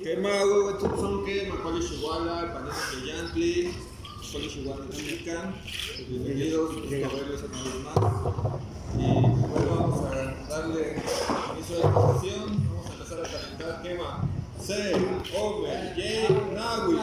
Quema huehuetzotzonalyehyehcoliztli, macehualiztli, panela de yantli, ixtlapalapan. Bienvenidos, a verlos una vez más. Y bueno, vamos a darle inicio a esta sesión. Vamos a empezar a calentar quema. Se, ome, ye, nahui.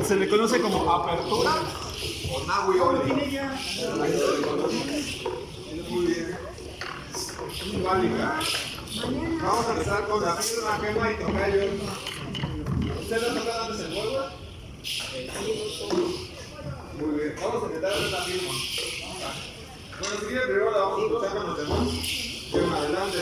Se le conoce como apertura o nahuioli. Muy bien. Muy válida. Vamos a empezar con la firma quema y tocayo. ¿Usted lo toca antes el huevo? Muy bien. Vamos a intentar hacer la firma. Bueno, si quiere primero la vamos a escuchar con los demás. Quema adelante.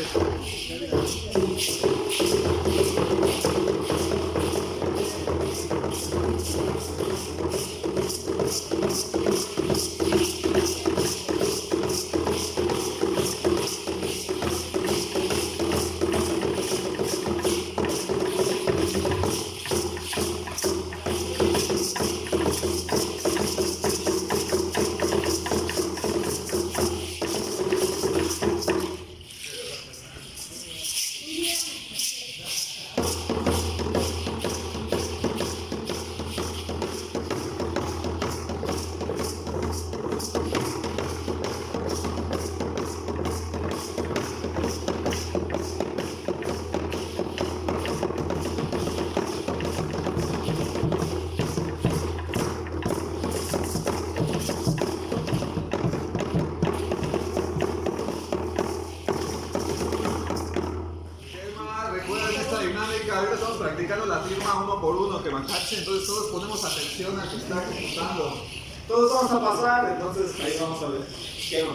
chicas, ahorita estamos practicando la firma uno por uno que machache, entonces todos ponemos atención al que está ejecutando. Todos vamos a pasar, entonces ahí vamos a ver. ¿Qué va?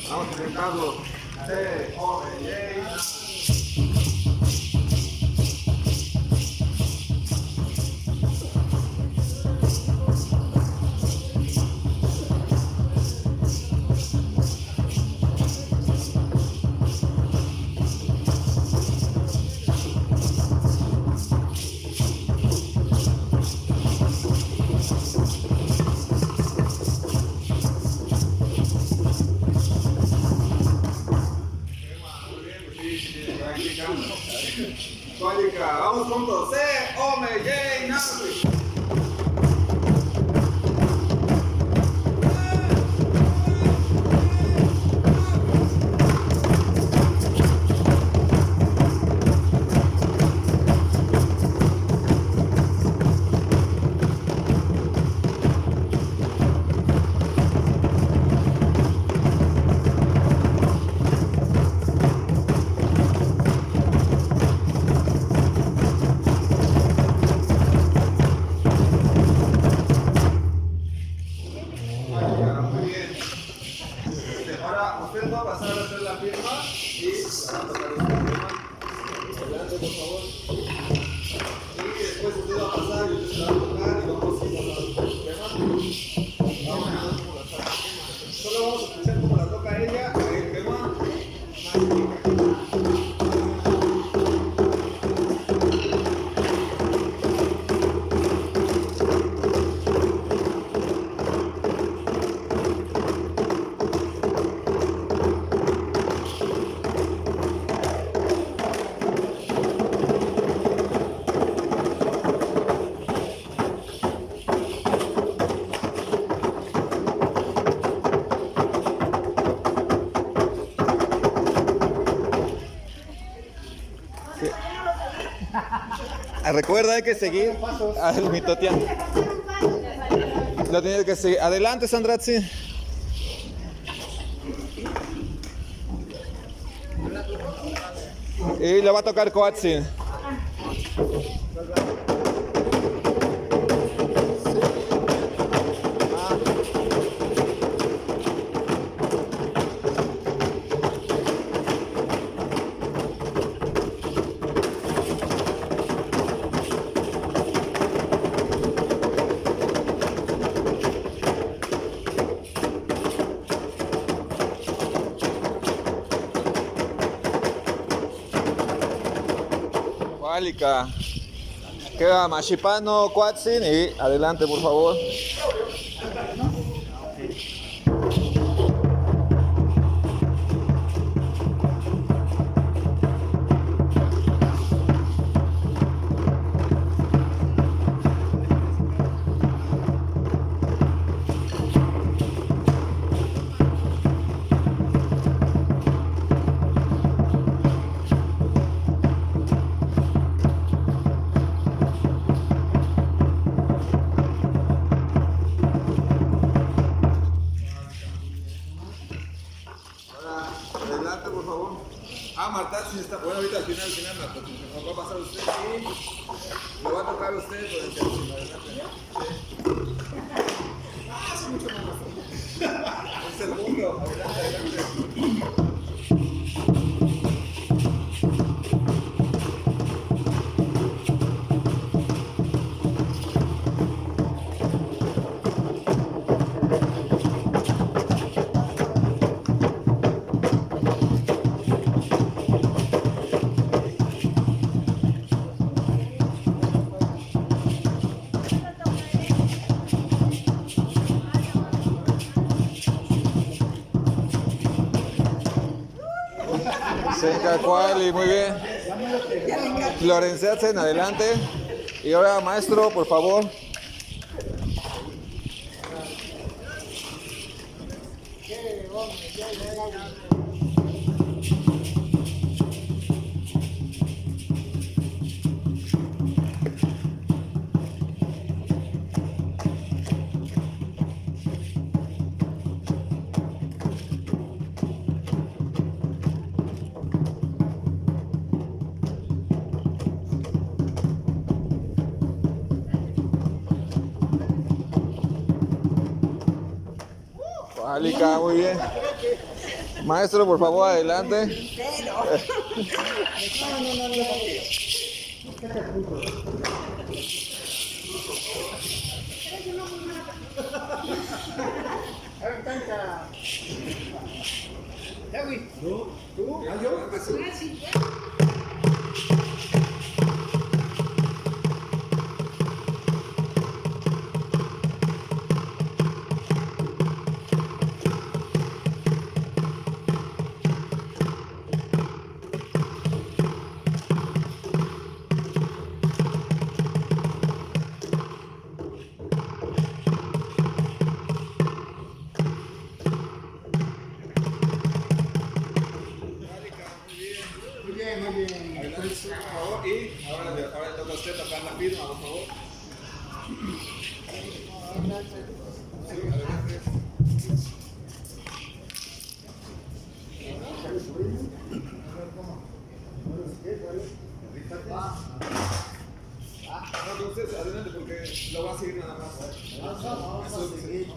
Vamos a intentarlo. Vamos juntos. Recuerda, hay que seguir al mitotian. Lo tienes que seguir. Adelante, Sandrazzi. Y le va a tocar Coatzin. Válika. Queda Machipano, Cuatzin y adelante, por favor. Adelante, por favor. Marta, si está. Bueno, ahorita al final, Marta, nos va a pasar usted y lo va a tocar usted por el teléfono. Adelante. Sí, mucho más. Es el mundo. Adelante. Quihuitl, muy bien. Florenciatzen, adelante. Y ahora, maestro, por favor. Válika, muy bien. Maestro, por favor, adelante. Y ahora le toca a usted tocar la firma, por favor. No, entonces adelante porque lo va a seguir nada más. Vamos a seguir.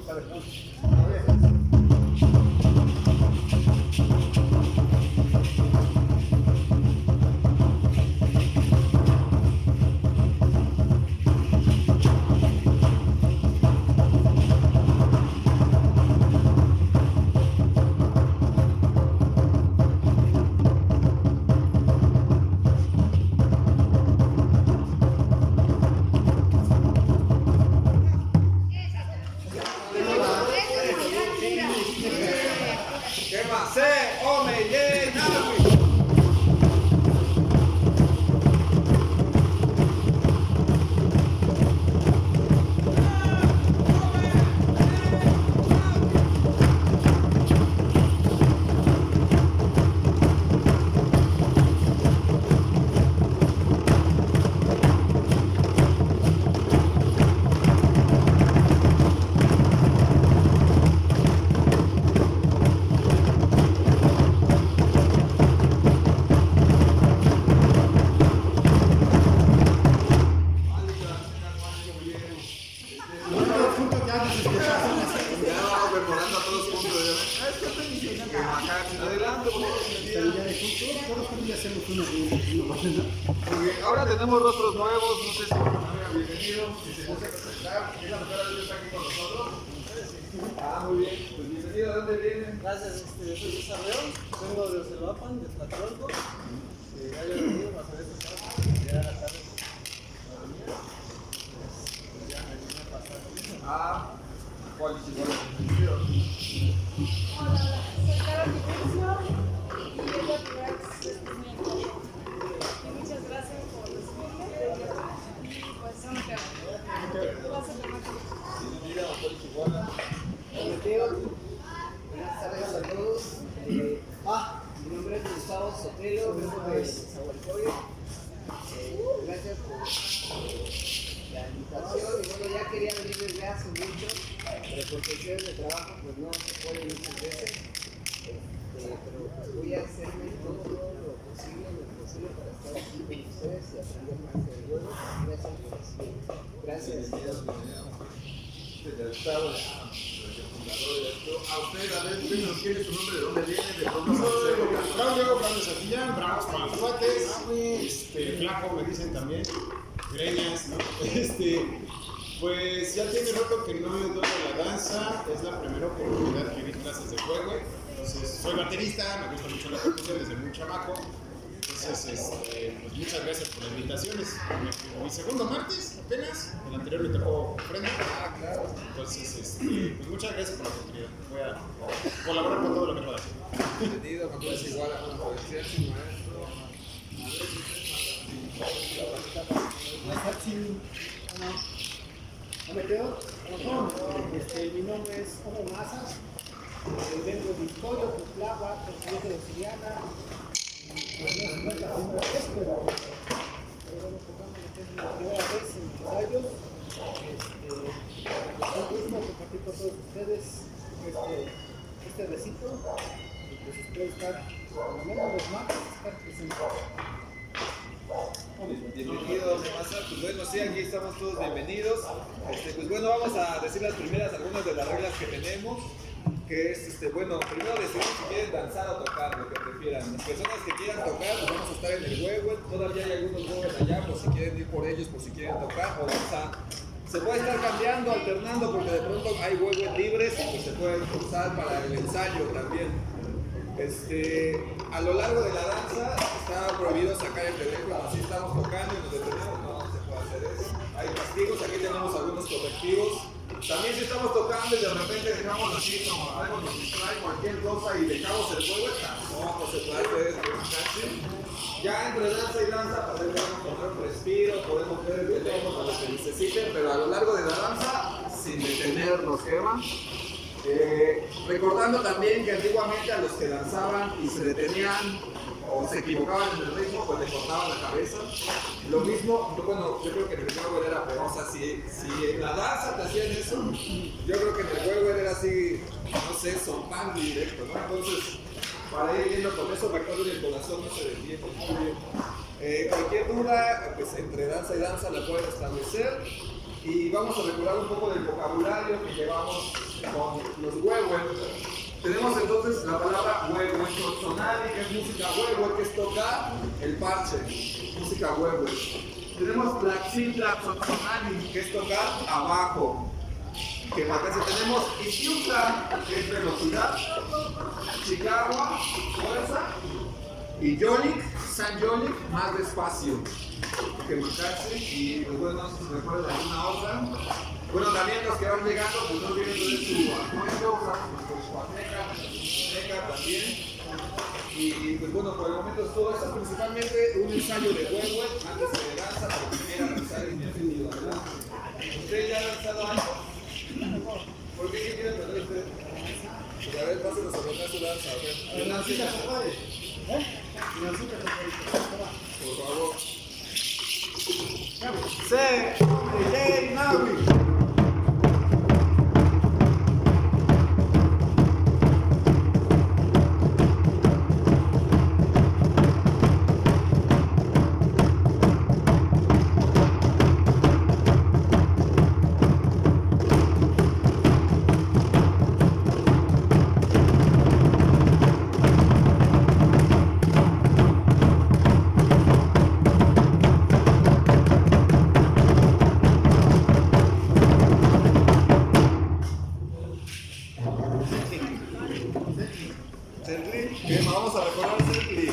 Ahora tenemos rostros nuevos, no sé si bienvenido, si se gusta presentar, es la primera vez que está aquí con nosotros. Muy bien, pues bienvenido, ¿de dónde vienen? Gracias, soy Izarreón, vengo de Iztlapalapan, de Tlatelolco, ya he venido a hacer esto. ¿Cuál es igual? Hola, soy Carol y ella y muchas gracias por recibirme y pues son lo que hago. Gracias, Bienvenida, ¿cuál es igual? Buenas tardes a todos. Mi nombre es Gustavo Sotelo, vengo de Xihuitl. Gracias por la invitación. Y bueno, ya quería venir desde hace mucho, pero por cuestiones de trabajo pues no se puede muchas veces. Pero pues voy a hacerme todo lo posible para estar aquí con ustedes y aprender más de Dios. Gracias por recibirme. Gracias. Estado a usted, a ver, ¿quién es su nombre? ¿De dónde viene? ¿De dónde Claudio Santillán, bravos para los cuates, flaco me dicen también, greñas, ¿no? Pues ya tiene rato que no le doy a la danza, es la primera oportunidad que vi clases de juego, entonces soy baterista, me gusta mucho la percusión desde muy chamaco, entonces pues muchas gracias por las invitaciones. Mi segundo martes apenas, el anterior me tocó ofrenda, entonces pues muchas gracias por la oportunidad, voy a colaborar con todo lo que pueda. Bienvenido, ¿cuál es igual? A una policía, su maestro. ¿No me quedo? Mi nombre es Hugo Maza, vengo de Iztapalapa, pertenezco de Siriana. Pues no es la primera vez, pero bueno, pongamos que es la primera vez en Ensayo. Es un gusto compartir con todos ustedes este recito y pues espero estar, por lo menos los martes, estar presente. Bienvenidos, Masa. Pues bueno, sí, aquí estamos todos bienvenidos. Pues bueno, vamos a decir algunas de las reglas que tenemos. Que es, bueno, primero decidir si quieren danzar o tocar, lo que prefieran. Las personas que quieran tocar, pues vamos a estar en el Huehuetl. Todavía hay algunos Huehuetl allá, por si quieren ir por ellos, por si quieren tocar. O danzar. Se puede estar cambiando, alternando, porque de pronto hay Huehuetl libres y pues se pueden usar para el ensayo también. A lo largo de la danza está prohibido sacar el teléfono, así estamos tocando y nos detenemos, no se puede hacer eso. Hay castigos, aquí tenemos algunos correctivos. También si estamos tocando y de repente dejamos así como algo nos distrae, cualquier cosa y dejamos el juego, tampoco se puede hacer eso. Ya entre danza y danza podemos tomar un respiro, podemos ver el teléfono, lo que necesiten, pero a lo largo de la danza, sin detenernos, Eva. Recordando también que antiguamente a los que danzaban y se detenían o se equivocaban en el ritmo, pues le cortaban la cabeza. Lo mismo, bueno, yo creo que en el juego era peor, o sea, si en la danza te hacían eso, yo creo que en el juego era así, no sé, zompando directo, ¿no? Entonces, para ir yendo con eso, recuerden el corazón no se desvíe por el cualquier duda, pues entre danza y danza la pueden establecer. Y vamos a recordar un poco del vocabulario que llevamos con los Huehuetl. Tenemos entonces la palabra Huehuetzotzonalyehyehcoliztli, que es música Huehuetl, que es tocar el parche, música Huehuetl. Tenemos la Ixtlapalapan, que es tocar abajo, que martes. Tenemos Xihuitl, que es velocidad, Chicago, fuerza, y Iyeyecoliz, más despacio. Que marcarse y pues bueno, no sé si recuerdan alguna otra. Bueno, también los que van llegando, pues no tienen que ver su apoyo, usamos nuestros cuatecas también. Y pues bueno, por el momento es todo. Esto es principalmente un ensayo de Huehuetl antes de danza, para que quieran danzar en mi sentido, ¿verdad? ¿Usted ya ha danzado algo? ¿Por qué quiere aprender usted? Pues a ver, pásenos a tocar su danza, a ver. Por favor. Say, hey, Navi. Vamos a recordar Xihuitl.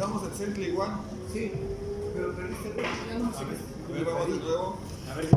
Empezamos el centro igual. Sí, pero perdiste el ritmo, ya no sé qué. A ver, vamos de nuevo. A ver.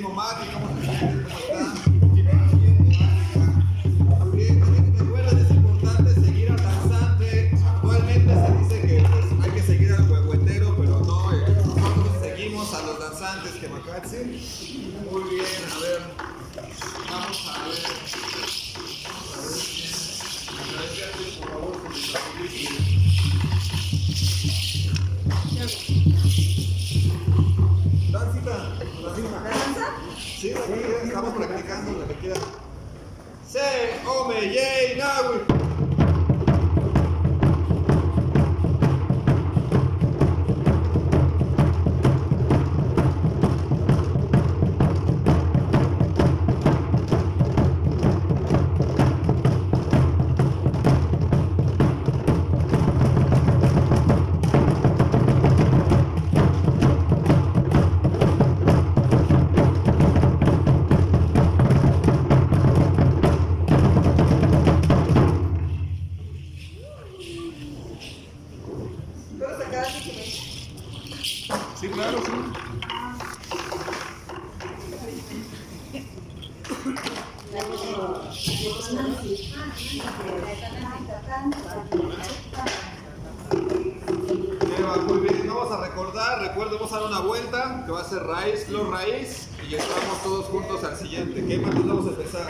primo Mati, ¿cómo se siente? ¿Cómo está? Muy bien, también recuerden, es importante seguir al danzante. Actualmente se dice que pues, hay que seguir al huehuetero, pero no, nosotros seguimos a los danzantes que macatsi. Muy bien, a ver, vamos a ver. Por favor, con Dancita, ¿Danza? sí, la que quiera, estamos practicando la que quiera. Se, ome, yey, nahui. ¿Puedo sacar así que me... Sí, claro, sí. Muy bien, vamos a recordar, recuerden, vamos a dar una vuelta que va a ser raíz, flor, raíz y entramos todos juntos al siguiente. ¿Qué más vamos a empezar?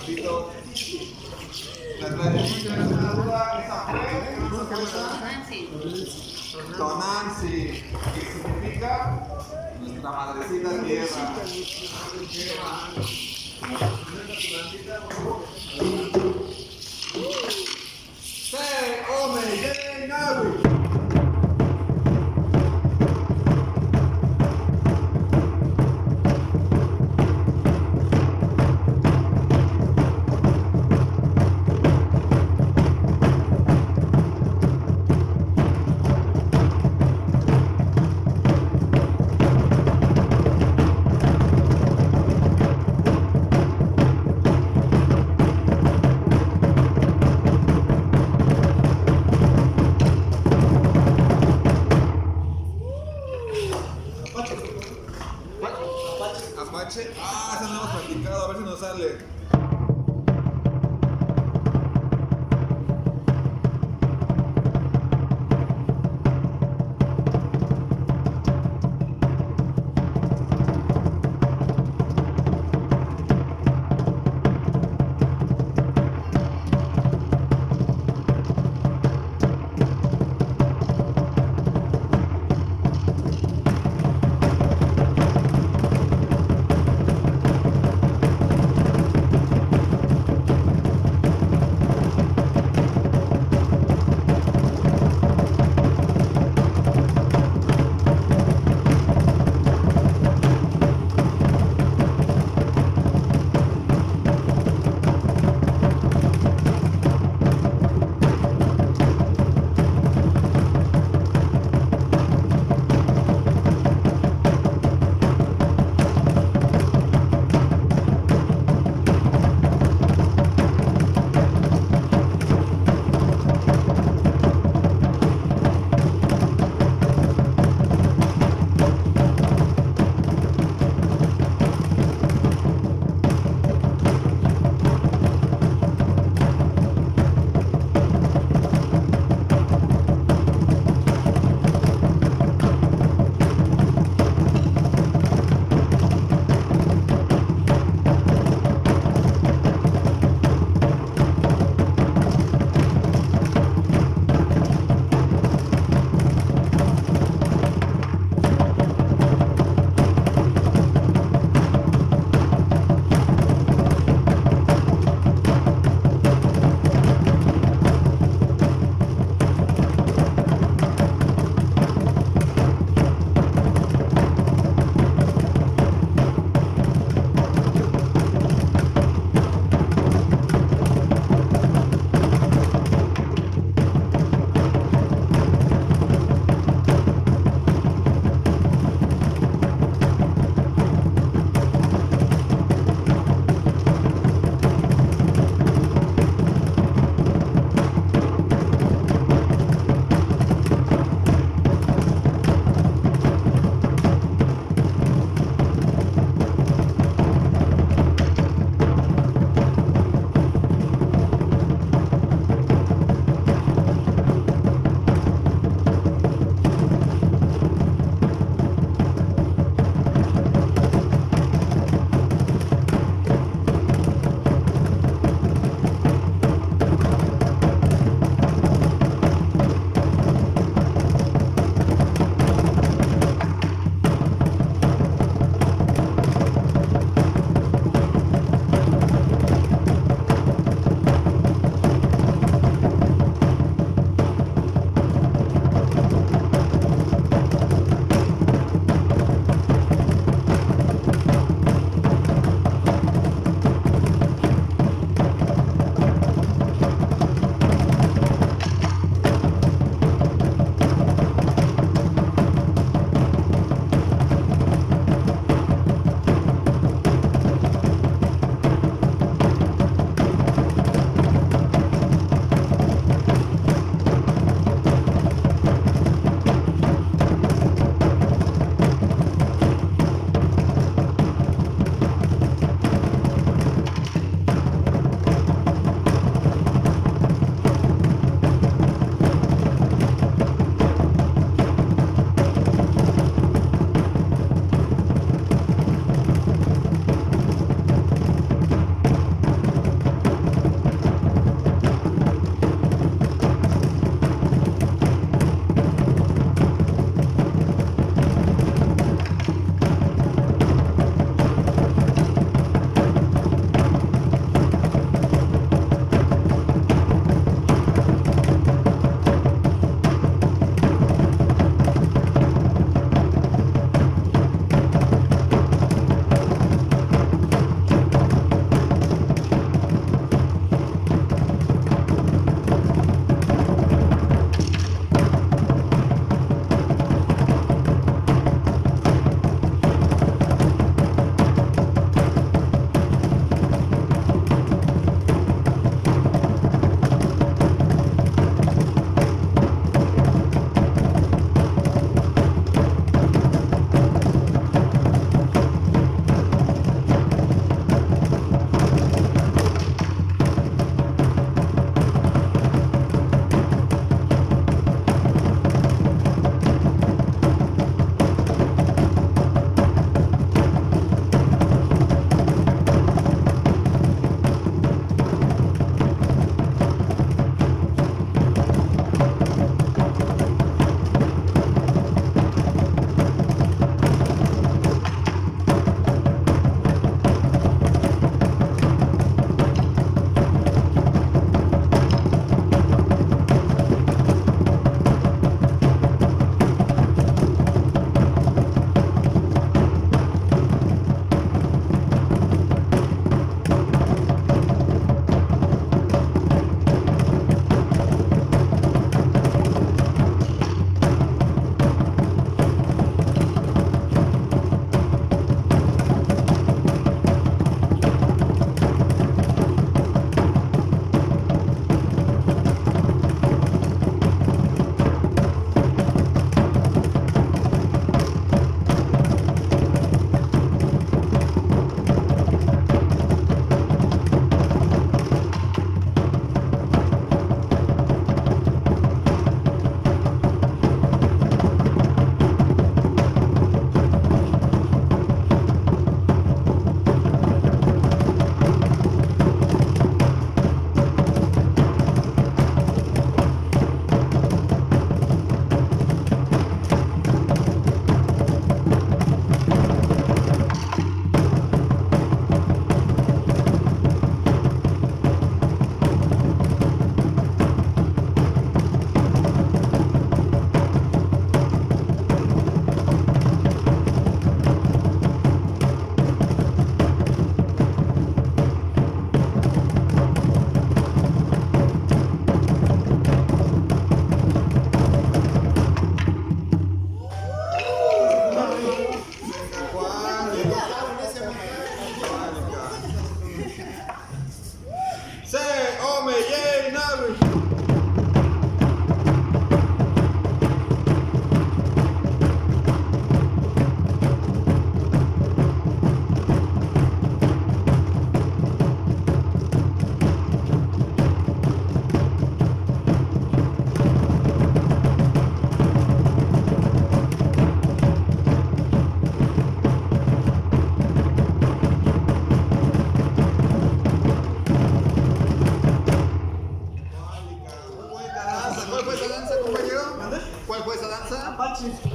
Repito. La tradición, si no es una duda, esa fue Tonanzi, que significa nuestra madrecita tierra. Se ome yenawi.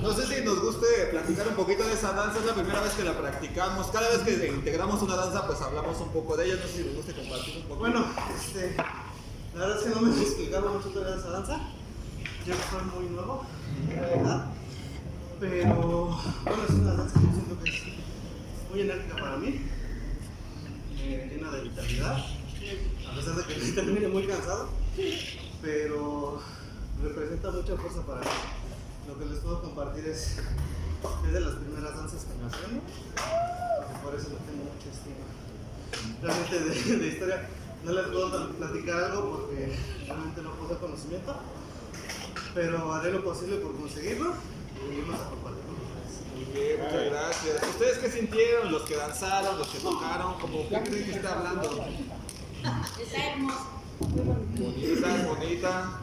No sé si nos guste platicar un poquito de esa danza, es la primera vez que la practicamos. Cada vez que integramos una danza, pues hablamos un poco de ella. No sé si nos guste compartir un poco. Bueno, la verdad es que no me explicaba mucho de esa danza. Yo soy muy nuevo, la verdad. Pero, bueno, es una danza que yo siento que es muy enérgica para mí, llena de vitalidad, a pesar de que termine muy cansado, pero representa mucha fuerza para mí. Lo que les puedo compartir es de las primeras danzas que me aprendo, y por eso le tengo mucha estima. Realmente de historia no les puedo platicar algo porque realmente no poseo conocimiento, pero haré lo posible por conseguirlo y irnos a compartirlo. Muy bien, muchas gracias. ¿Ustedes qué sintieron? Los que danzaron, los que tocaron, ¿cómo qué creen que está hablando? Está hermoso. Bonita.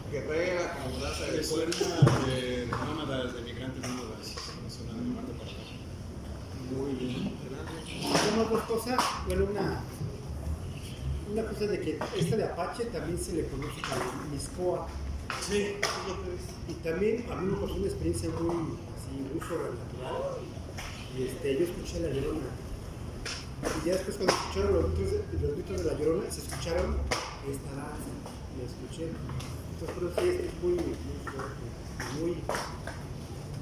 Guerrera, como danza de fuerza. De nómadas, de migrantes nómadas. Es una de parte para acá. Muy bien. Tenemos dos cosas. Bueno, una cosa de que esta de Apache también se le conoce como Miscoa. Sí, eso es lo que he visto. Y también a mí me pasó una experiencia muy sobrenatural. Yo escuché la Llorona. Y ya después cuando escucharon los gritos de la Llorona, se escucharon esta danza. La escuché. Entonces, pero sí, es muy fuerte,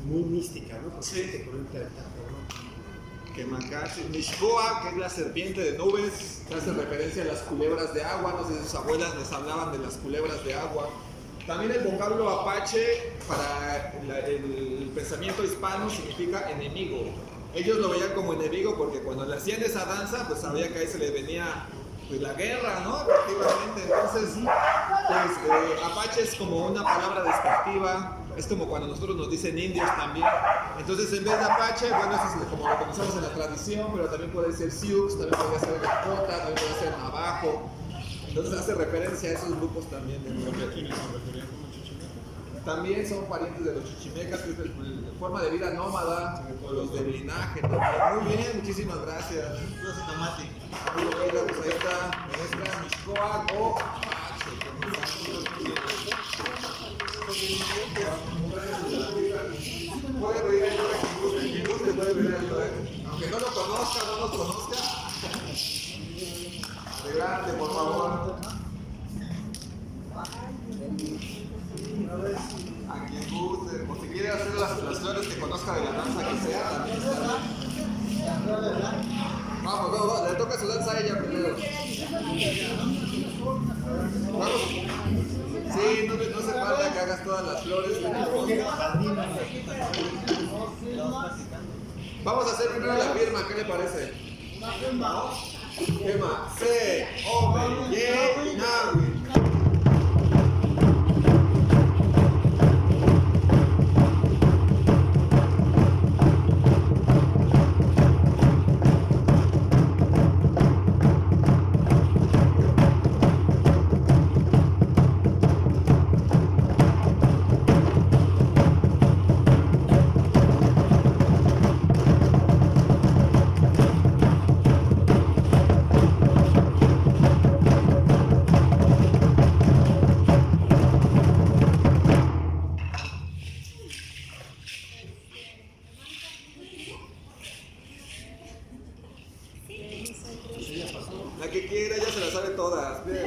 muy mística, ¿no? Porque Sí. te conecta el tacto, ¿no? Que Macasi, Mishkoa, que es la serpiente de nubes, que hace referencia a las culebras de agua. No sé si sus abuelas les hablaban de las culebras de agua. También el vocablo apache para el pensamiento hispano significa enemigo. Ellos lo veían como enemigo porque cuando le hacían esa danza, pues sabía que ahí se le venía pues, la guerra, ¿no? Efectivamente. Entonces, pues, apache es como una palabra despectiva. Es como cuando nosotros nos dicen indios también. Entonces, en vez de apache, bueno, eso es como lo conocemos en la tradición, pero también puede ser sioux, también puede ser lakota, también puede ser navajo. Entonces hace referencia a esos grupos también. ¿Quiénes se referían como chichimecas? También son parientes de los chichimecas, que es la forma de vida nómada, o los de linaje también. Muy bien, muchísimas gracias. Gracias, Tomati. Muy bien, pues ahí está, maestra Mixcoac o Apache. Puede venir quien guste, puede venir aunque no lo conozca, no nos conozca. Adelante, por favor. A quien guste, o si quiere hacer las flores que conozca de la danza que sea, también está. Vamos, le toca su danza a ella primero. Vamos. Sí, no hace falta que hagas todas las flores. Vamos a hacer primero la firma, ¿qué le parece? Firma. Se, ome, ye, nawi. La que quiera, ya se la sabe todas. Bien.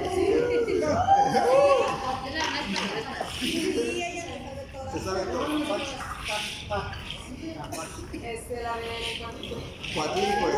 Se sabe todo. La de Cuatín, pues.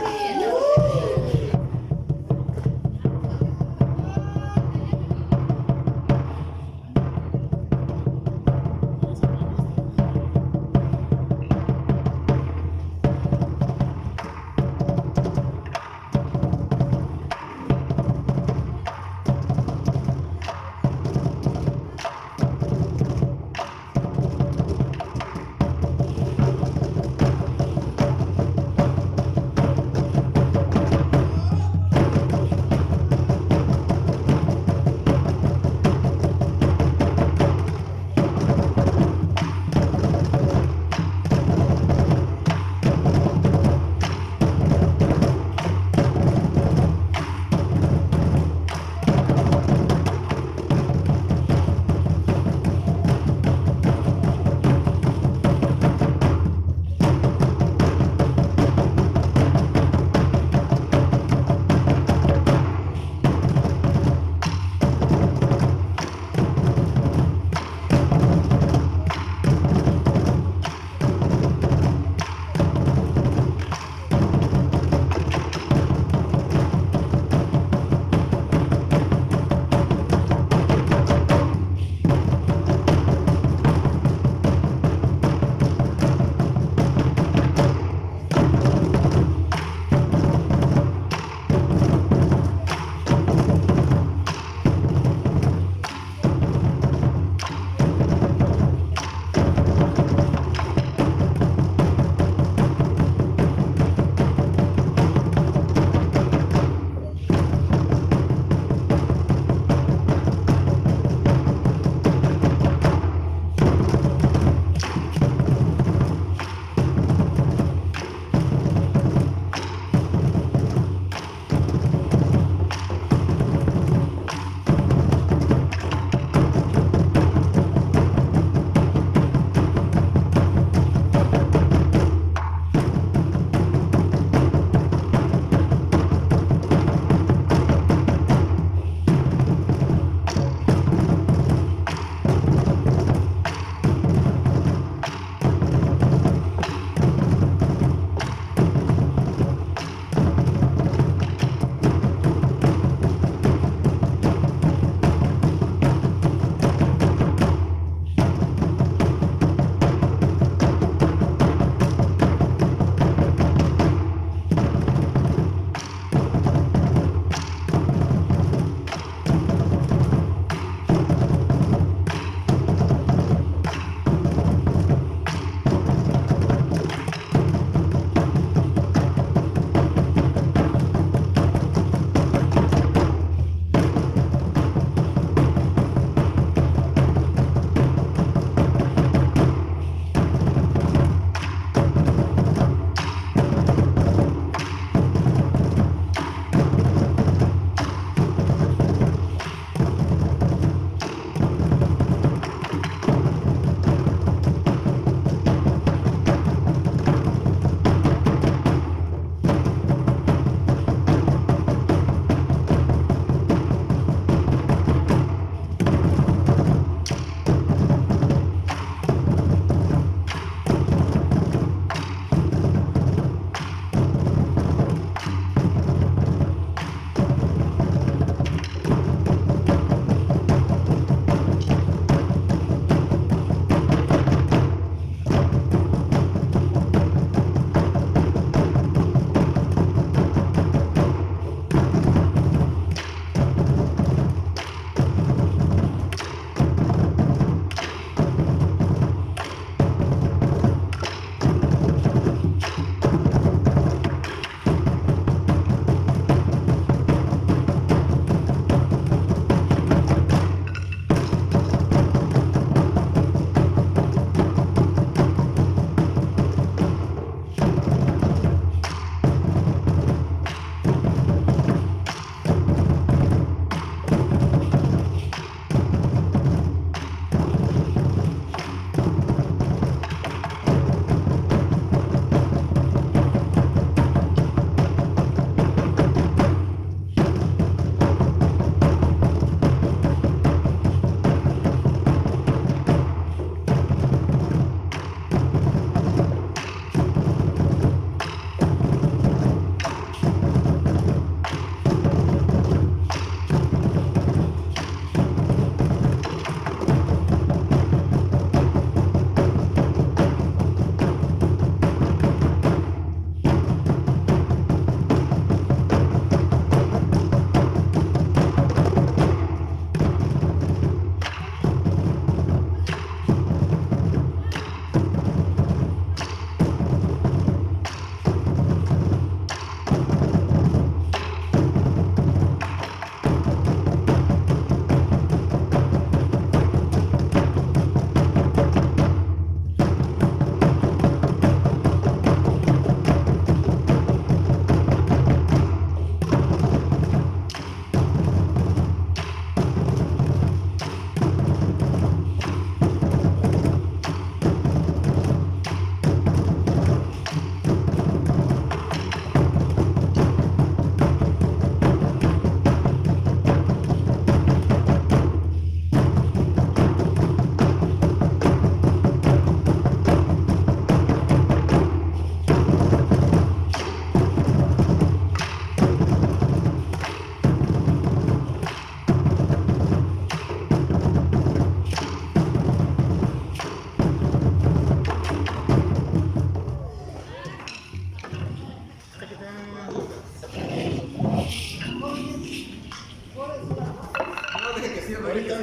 ahorita.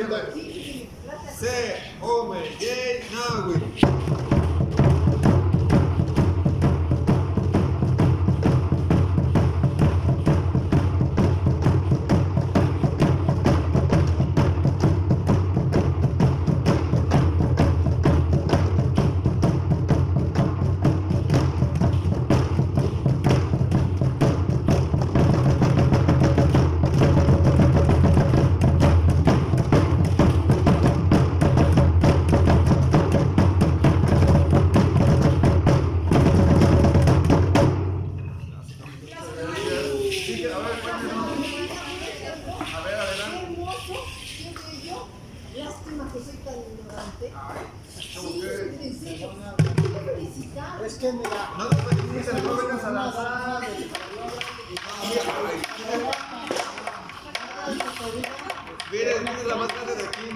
Se, ome, yey, nahui. Lástima que soy tan ignorante. Es que mira, No te felicites, no vengas a danzar. Miren, esta es la más grande de aquí.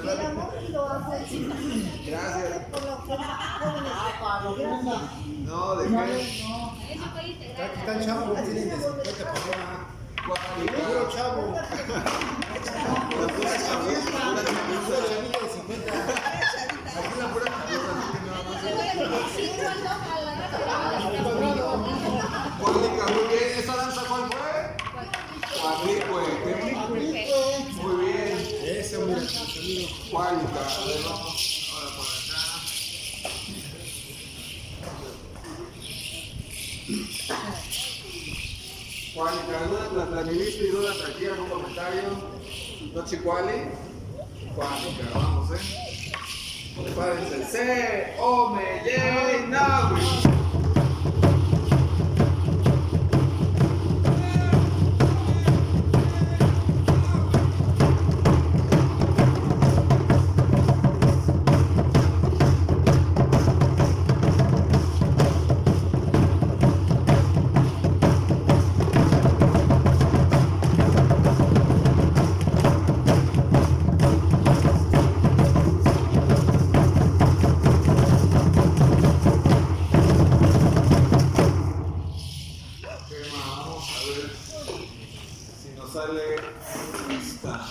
El amor lo hace. Gracias. Por lo que jóvenes. No, ¿de qué? Está el chavo, tienen de 50 personas. Puro chavo. La pura chavita, pura chavita. Chavita de 50. Aquí la pura chavita, así que nada más. Cuadrica, muy bien. ¿Esa danza cuál fue? Cuadricue. Muy bien. Ese, mira, amigo. Cuadrica. A ver, vamos. Ahora por acá. Cuadrica, dudas, Iztapalapa y dudas aquí, algún comentario. Nechicolizcayotl. Cuadrica, vamos, Prepárense. Se, ome, yey, nahui. Vamos a ver si nos sale esta.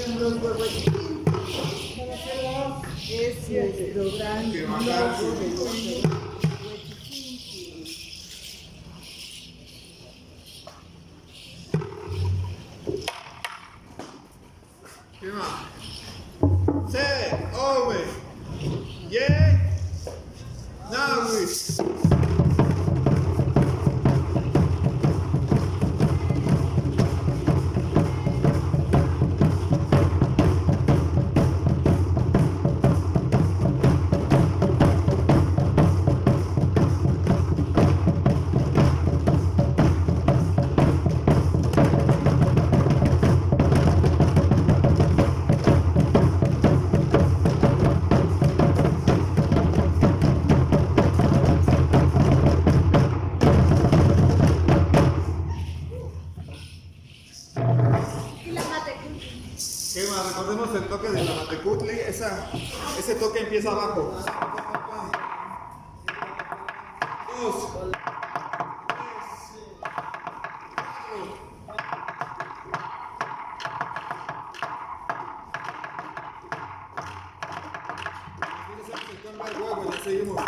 Los huehuetzitzintin. Es nuestro gran Que logo bajar. de los huehuetzitzintin. ¿Qué más? Se, ove, ye, nawi. ¿Qué más? Recordemos el toque de la matecutli. Ese toque empieza abajo. Dos. Ya seguimos.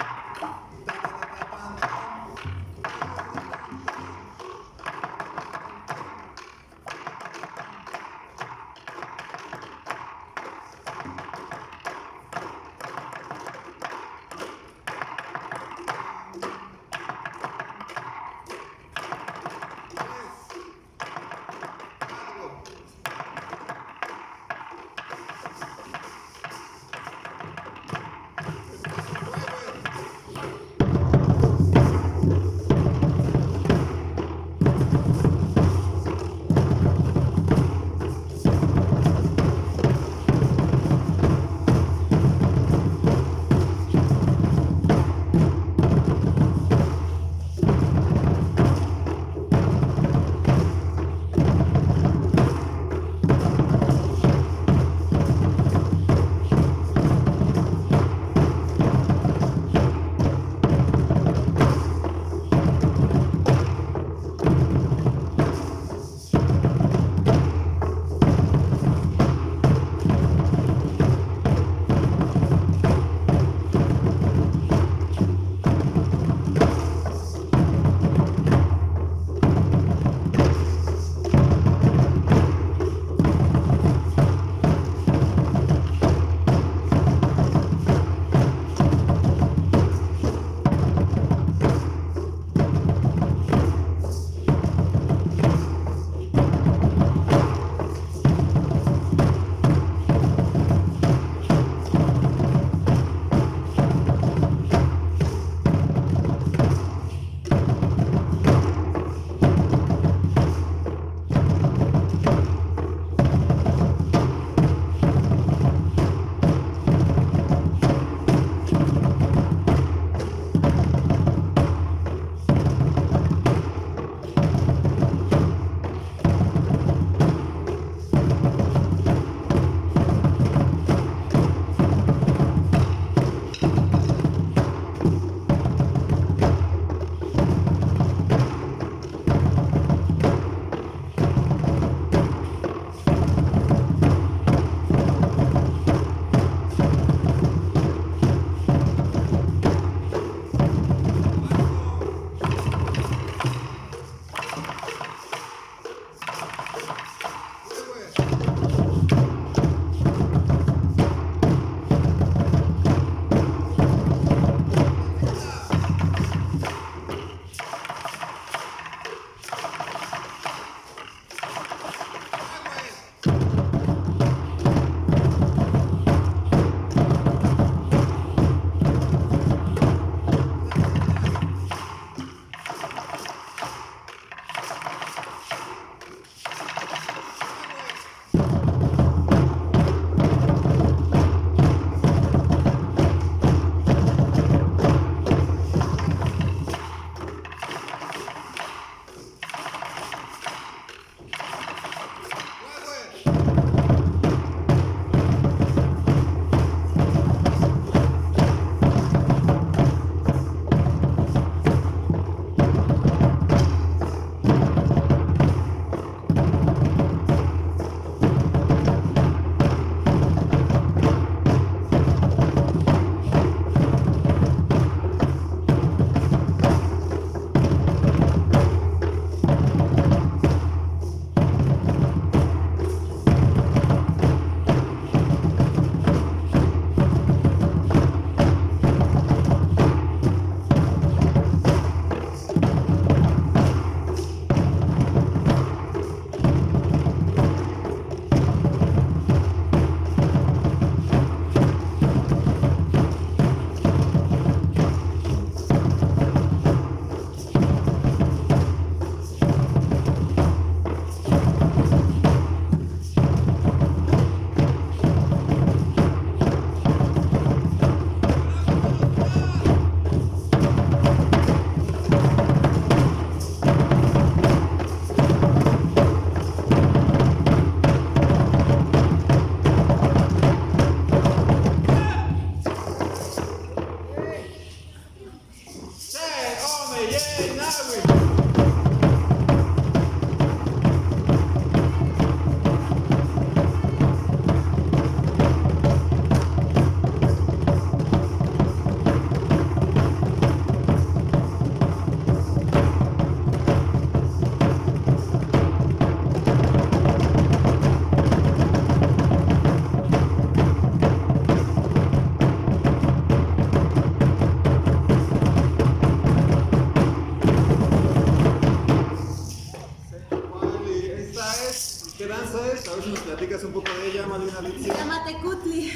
llama de una Se lección? llama Tecutli.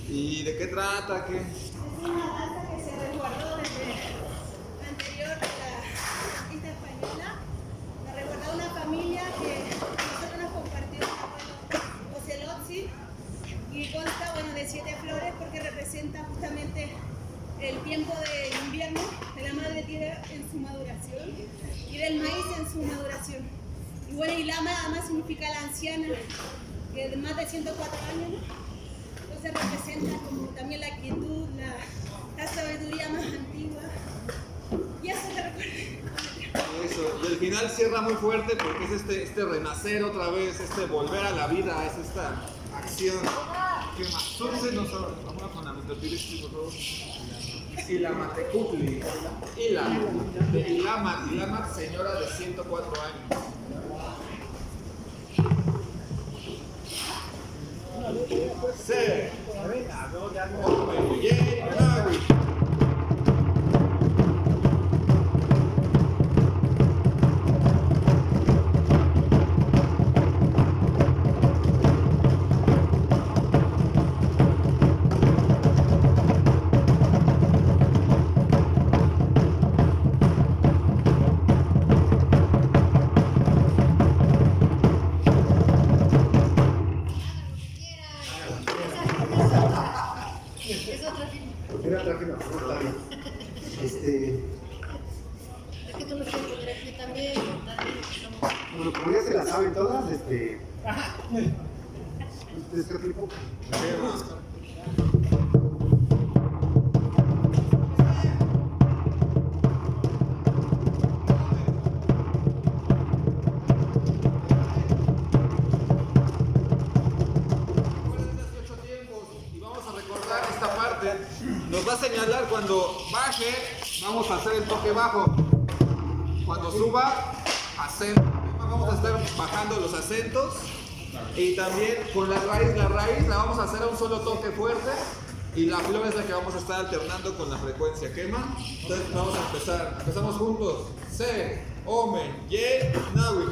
¿Y de qué trata? ¿Qué? Es una danza que se resguardó desde anterior de la conquista española. La resguardó una familia que nosotros nos compartió el abuelo Huehuetzotzonalyehyehcoliztli y consta, bueno, de 7 flores porque representa justamente el tiempo de invierno de la madre tierra en su maduración y del maíz en su maduración. Y bueno, y lama además significa la anciana, que de más de 104 años, ¿no? Entonces representa como también la quietud, la sabiduría más antigua. Y eso te recuerda. Eso. Y el final cierra muy fuerte porque es este renacer otra vez, este volver a la vida, es esta acción. ¿Qué más? Entonces vamos con la ihtotiliztin, por favor. Y la matecutli. De Ilamat, señora de 104 años. Se. Era otra que no, está bien. Es que tú me quieres poner aquí también. Bueno, como ya se la saben todas, ¿ustedes qué tipo? ¿Qué más? Nos va a señalar cuando baje, vamos a hacer el toque bajo. Cuando suba, acento. Vamos a estar bajando los acentos. Y también con la raíz la vamos a hacer a un solo toque fuerte. Y la flor es la que vamos a estar alternando con la frecuencia quema. Entonces vamos a empezar. Empezamos juntos. Se, ome, ye, nawi.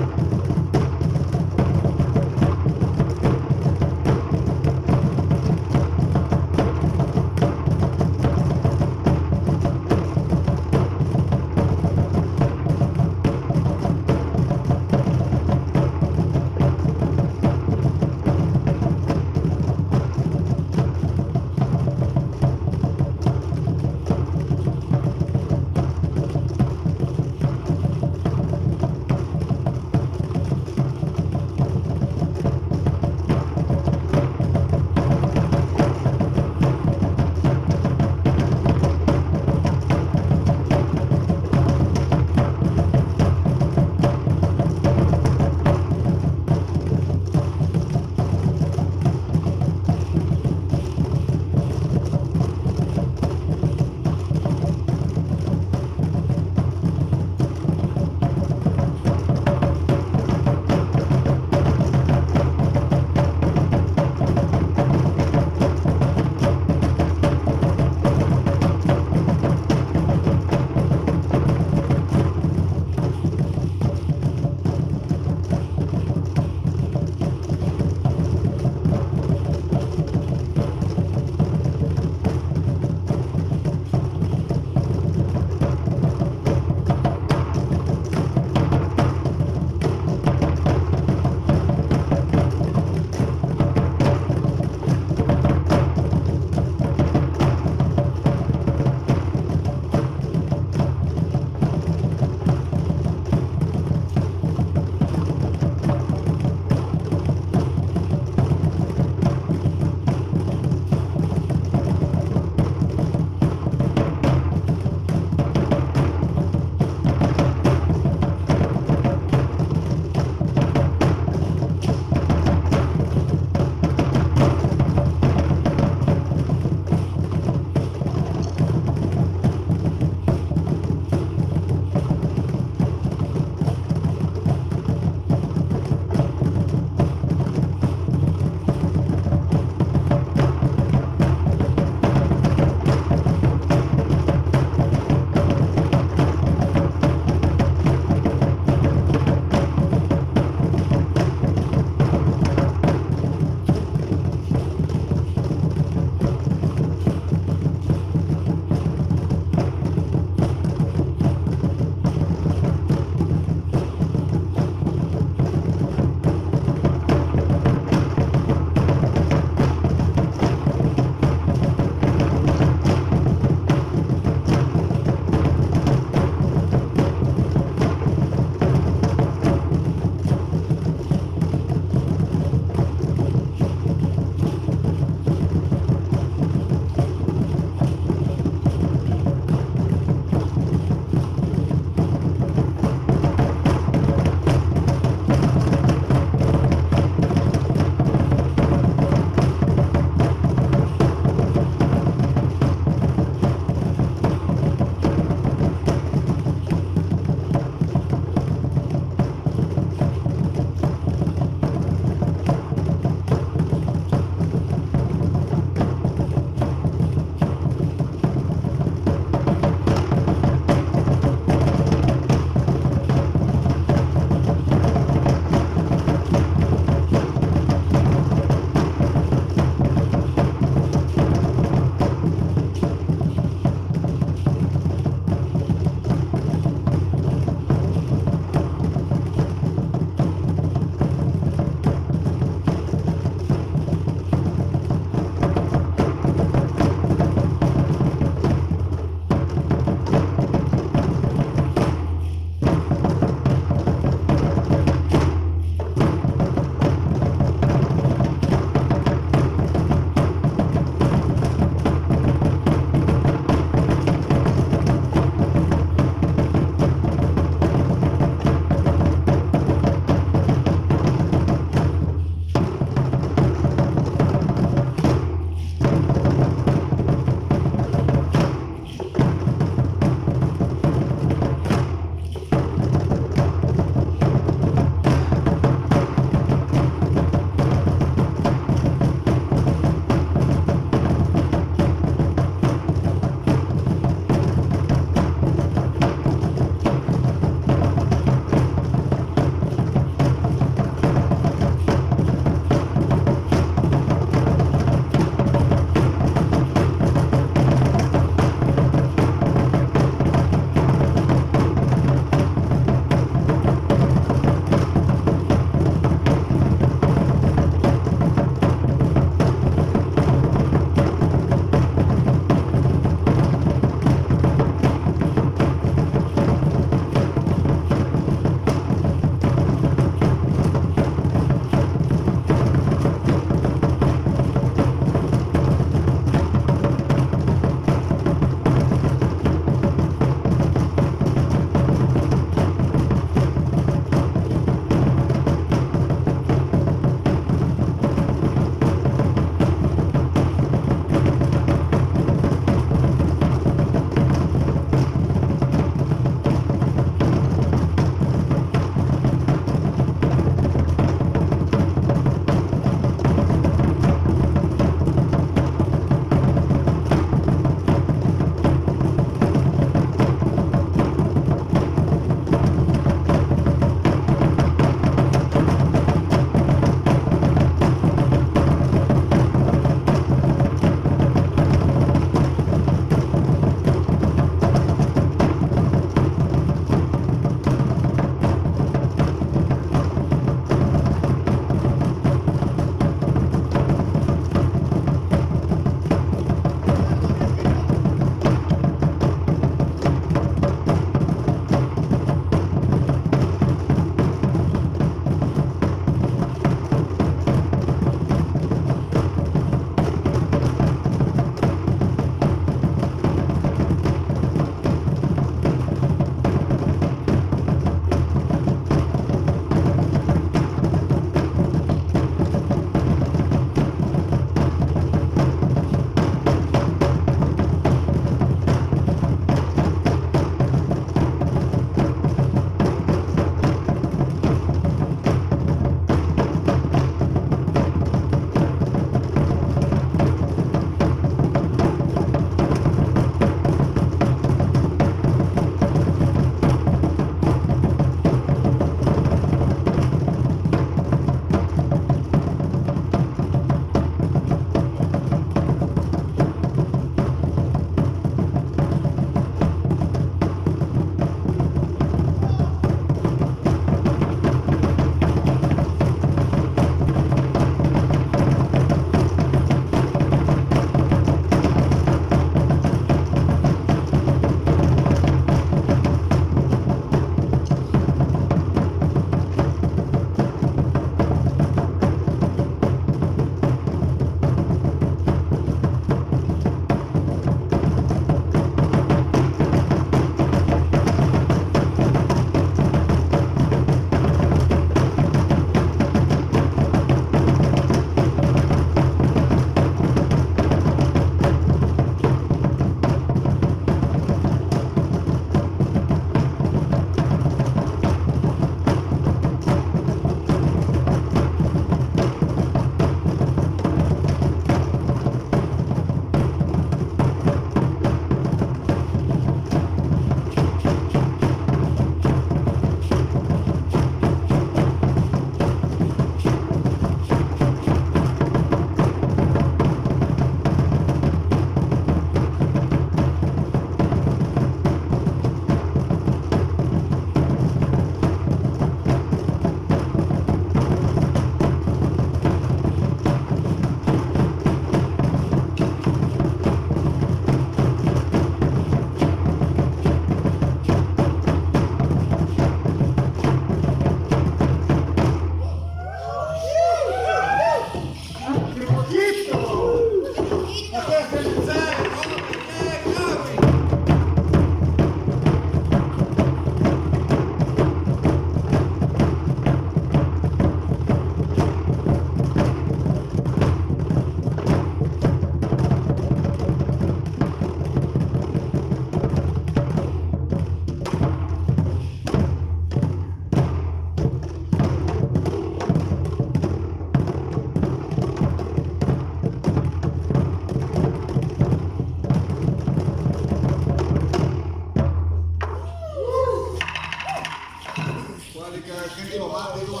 Pálica, gente mamá, tengo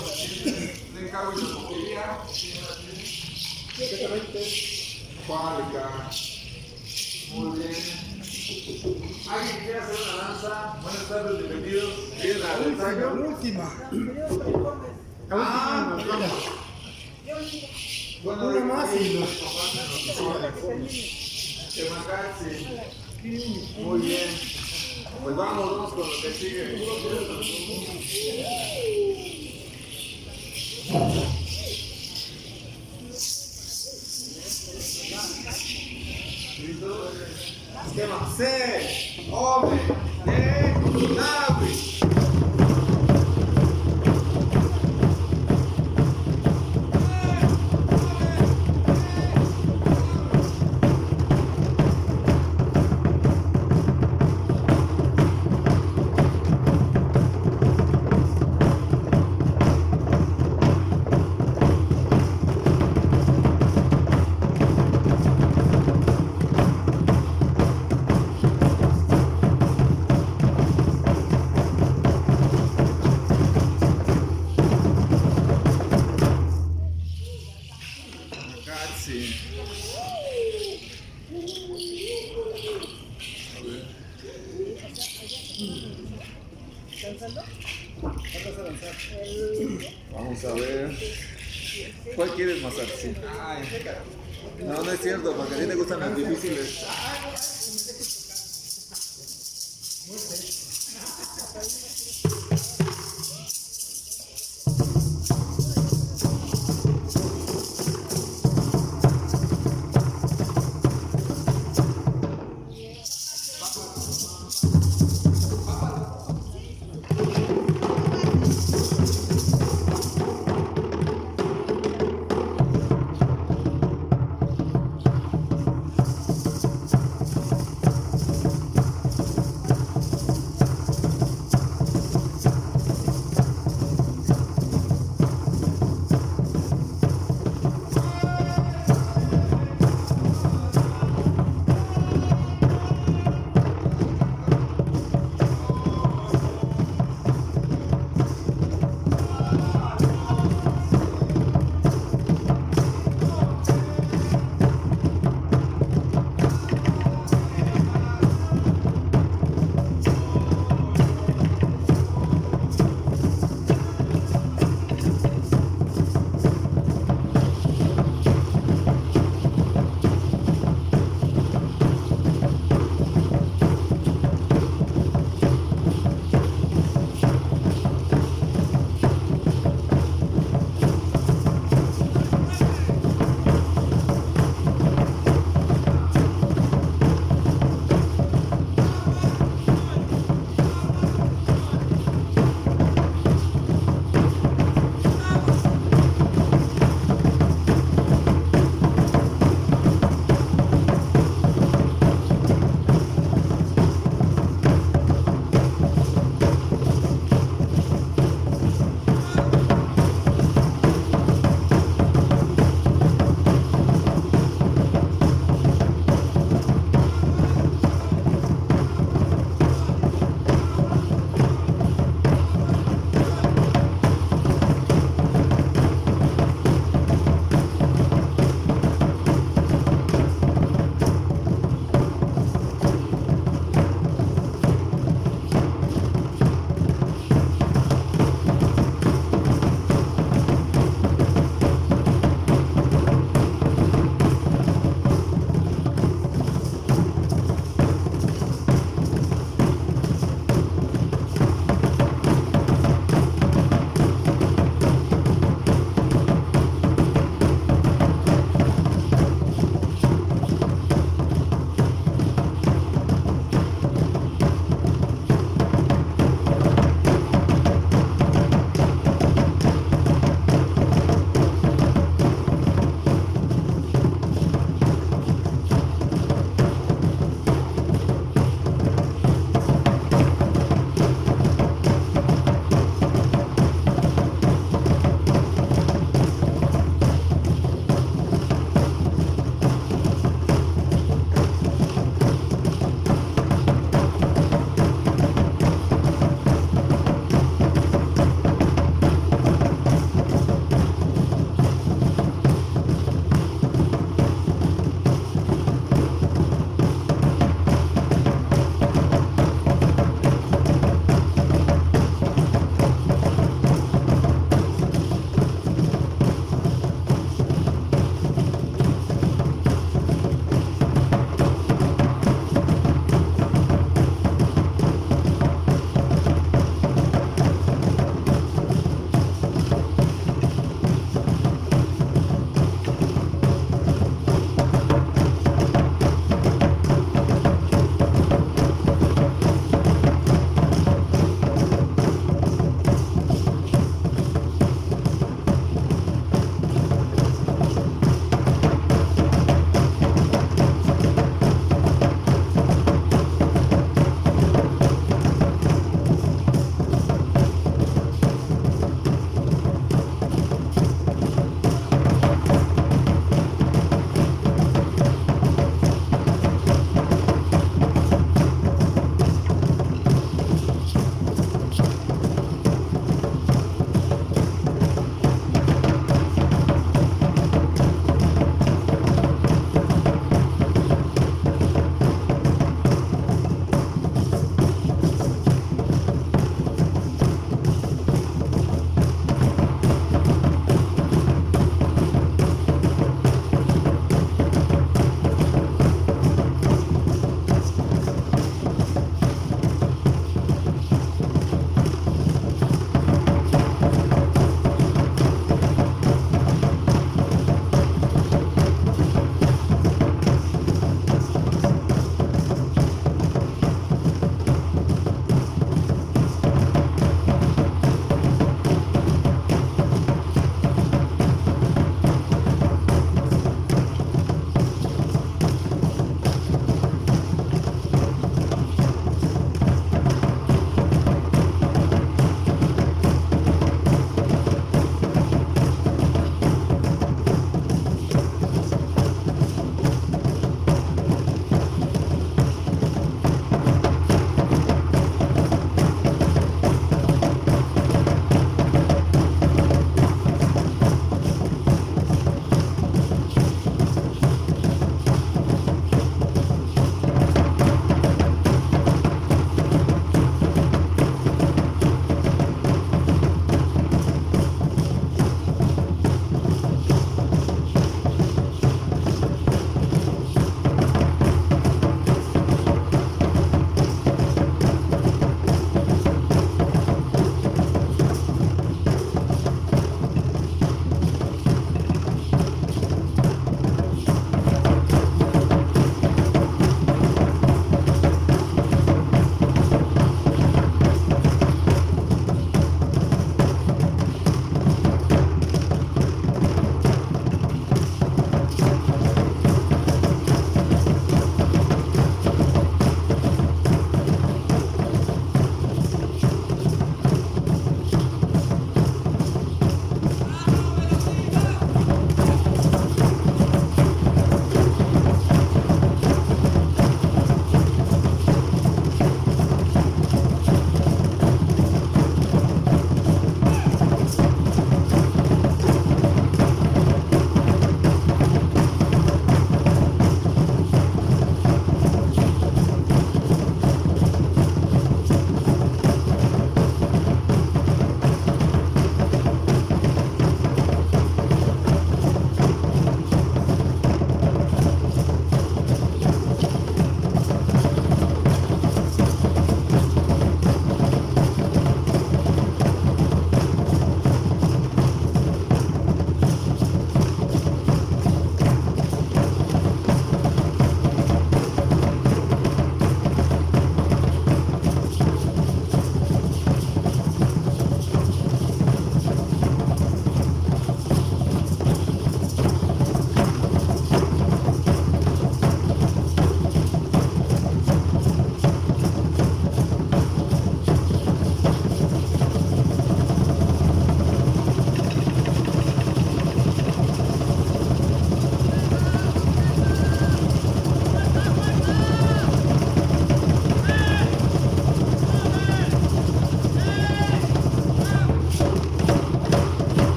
le encargo de la moquería. 720. Pálica. Muy bien. ¿Alguien que quiera hacer una danza? Buenas tardes, bienvenidos. ¿Quieren al ensayo? Última. Ah, bueno, Una más y nos que Macatzi. Muy bien. Pues vamos con lo que sigue. ¿Listo? Esquema C, hombre, navi. Cazzi. Vamos a ver. ¿Cuál quieres más así? No, no es cierto, porque a ti te gustan las difíciles.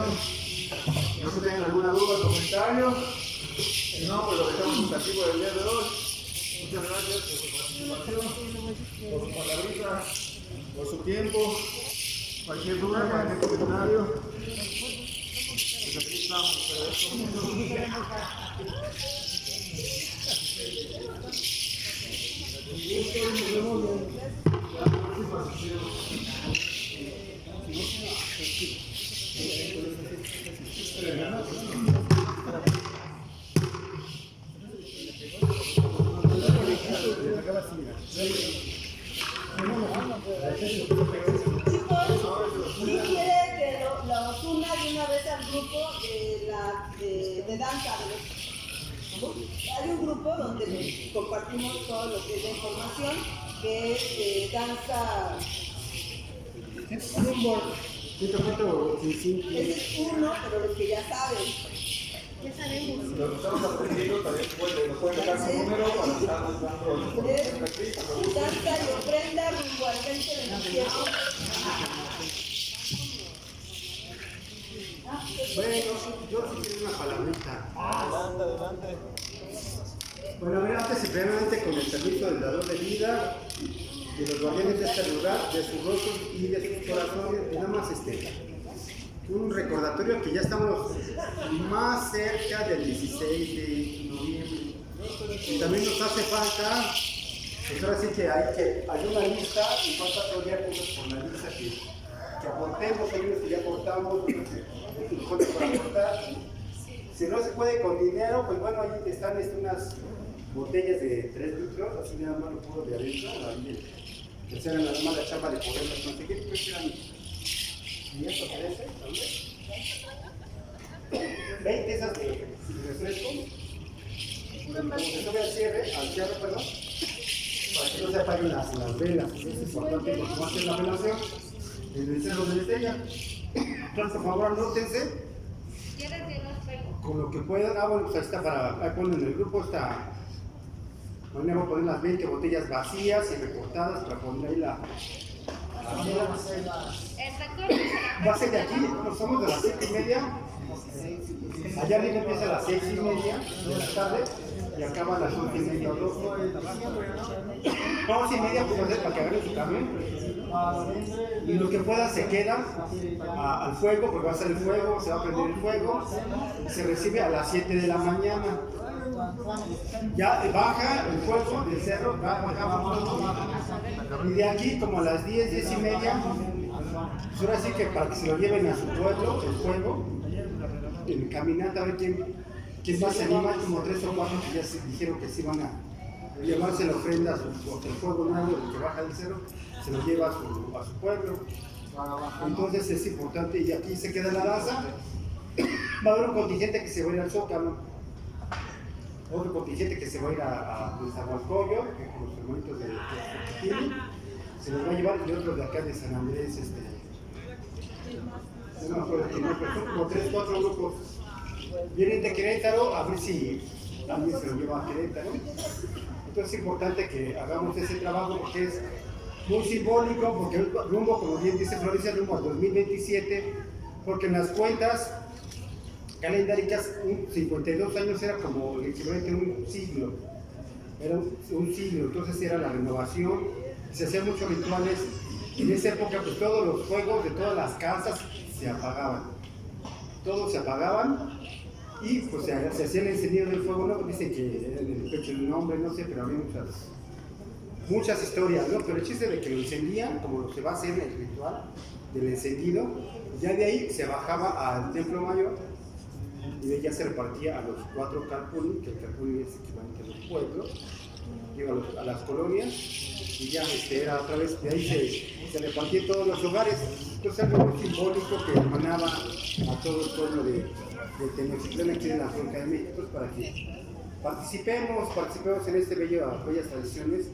No sé si tienen alguna duda o comentario. Si no, pues lo dejamos educativo del día de hoy. Muchas gracias por su participación, por su palabrita, por su tiempo. Cualquier duda, cualquier comentario. Pues aquí estamos. ¿Sí quiere que los una de una vez al grupo de danza? Hay un grupo donde compartimos todo lo que es la información, que es danza rumbo. Ese es uno, pero los que ya saben. Ya sabemos. Los que estamos aprendiendo también nos pueden dejar su número para estarnos dando Danza y ofrenda rumbo al 2027. Bueno, yo sí quiero una palabrita. Adelante. Bueno, a ver, antes y primeramente con el servicio del dador de vida, de los guardianes de este lugar, de sus rostros y de sus corazones, nada más un recordatorio que ya estamos más cerca del 16 de noviembre. Y también nos hace falta, pues ahora sí que hay una lista y falta todavía cosas por la lista que aportemos, hay unos que ya aportamos, otros que nos falta por aportar. Si no se puede con dinero, pues bueno, ahí están unas botellas de 3 litros, así nada más lo puedo de adentro, ahí que se hagan nada más la chapa de poderlas conseguir, creo que eran 10 o 13, también. 20 esas de refresco, como se sube al cierre, perdón, para que no se apaguen las velas, eso es importante porque va a ser la velación en el cerro de la estrella. Entonces, por favor, anótense con lo que puedan. Bueno, pues ahí está, ahí ponen en el grupo, está. Mañana voy a poner las 20 botellas vacías y recortadas para poner ahí la va a ser de aquí, somos de las 7:30. Allá arriba empieza a las 6:30 de la tarde y acaba a las 11:30 o 12. 11:30 pues hacer para que agarren su camión. Y los que puedan se quedan al fuego, porque va a ser el fuego, se va a prender el fuego. Se recibe a las 7 de la mañana. Ya baja el fuego del cerro, y de aquí como a las 10, 10:30, pues ahora sí que para que se lo lleven a su pueblo, el fuego, en caminata, a ver quién más se anima, como 3 o 4 que ya se dijeron que sí van a llevarse la ofrenda a el fuego nuevo, el que baja del cerro, se lo lleva a su pueblo. Entonces es importante, y aquí se queda la danza. Va a haber un contingente que se va a ir al Zócalo, otro contingente que se va a ir a Nezahualcóyotl, con los hermanitos de Xihuitl, se los va a llevar, y otros de acá de San Andrés, no me acuerdo quién, pero son como 3 o 4 grupos. Vienen de Querétaro, a ver si alguien se lo lleva a Querétaro. Entonces es importante que hagamos ese trabajo porque es muy simbólico, porque el rumbo, como bien dice Florencia, rumbo al 2027, porque en las cuentas calendáricas 52 años era como el equivalente a un siglo, era un siglo, entonces era la renovación, se hacían muchos rituales. En esa época pues todos los fuegos de todas las casas se apagaban, todos se apagaban y pues se hacía el encendido del fuego nuevo. Dicen que era en el pecho de un hombre, no sé, pero había muchas historias, ¿no? Pero el chiste de que lo encendían, como se va a hacer en el ritual del encendido, ya de ahí se bajaba al templo mayor y de ahí ya se repartía a los 4 carpuni, que el carpuni es equivalente a los pueblos, a las colonias, y ya era otra vez, de ahí se repartía en todos los hogares. Entonces algo muy simbólico que emanaba a todo el pueblo de Tenochtitlán aquí en la Cuenca de México, para que participemos en bellas tradiciones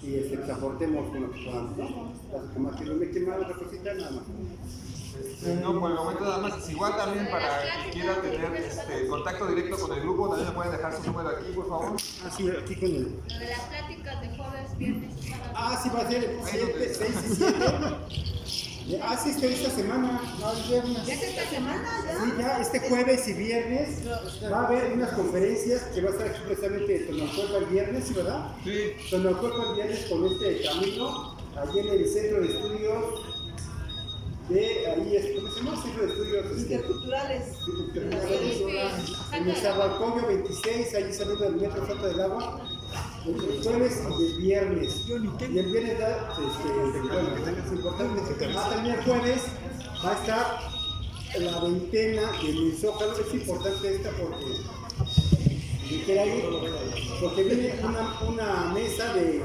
y pues aportemos con lo que podamos, ¿no? Para que más que no me quemara otra cosita, nada más. No, por el momento nada más. Igual también para quien quiera tener contacto directo con el grupo, también me pueden dejar su número aquí, por favor. Ah, sí, aquí con el... Lo de las pláticas de jueves, viernes y sábado. Ah, sí, va a ser 7, 6 y 7. Sí, esta semana, no, el viernes. ¿Ya es esta semana? ¿Ya? Sí, ya este jueves y viernes va a haber unas conferencias que va a estar expresamente Tonetotiltli el viernes, ¿sí, verdad? Sí. Tonetotiltli el viernes con este camino, allí en el centro de estudios de, ahí, ¿cómo se llama? Centro de estudios Interculturales. en el Zahualcoyo 26, allí saliendo del metro Falta del Agua. El jueves y el viernes. Y el viernes da, bueno, es importante. También el jueves va a estar la veintena del Zócalo. Es importante esta porque viene una mesa de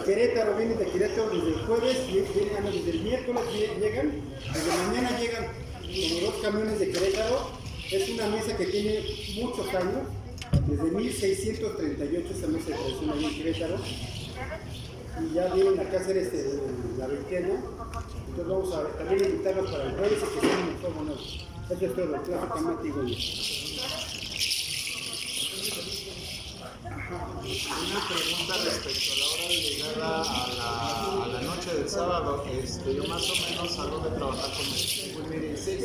Querétaro, viene de Querétaro desde el jueves, desde el miércoles llegan, desde mañana llegan como 2 camiones de Querétaro. Es una mesa que tiene muchos años. Desde 1638 esta mesa de tradición ahí en Querétaro, y ya vienen acá a hacer la veintena. Entonces vamos a también invitarlos para el jueves y que estén en el Fuego Nuevo. Esto es todo, prácticamente igual. Una pregunta respecto a la hora de llegada a la noche del sábado. Yo más o menos salgo de trabajar con el 16.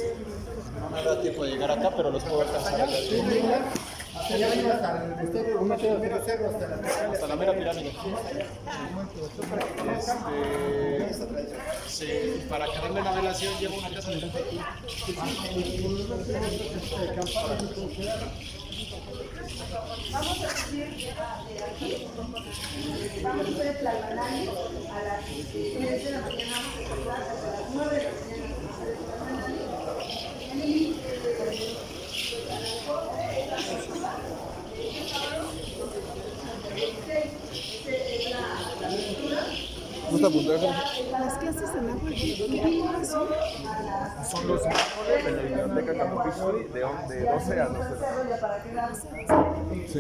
No me da tiempo de llegar acá, pero los puedo alcanzar acá. Ya vengo hasta Hasta la mera pirámide. Sí, para acabarle la velación llevo una casa de gente aquí. Vamos a subir de aquí. Vamos a hacer Tlalmanali a las 10 de la mañana. Vamos a empezar hasta las 9 de la mañana. Vamos a hacer Tlalmanali. Y ¿No está apuntado? Las clases en agua, Son los miércoles en la biblioteca Campusui de 12 a 12. Sí.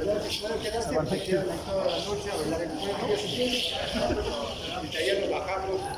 Gracias. Quedaste toda la noche a bailar en juegos y de ahí nos bajamos.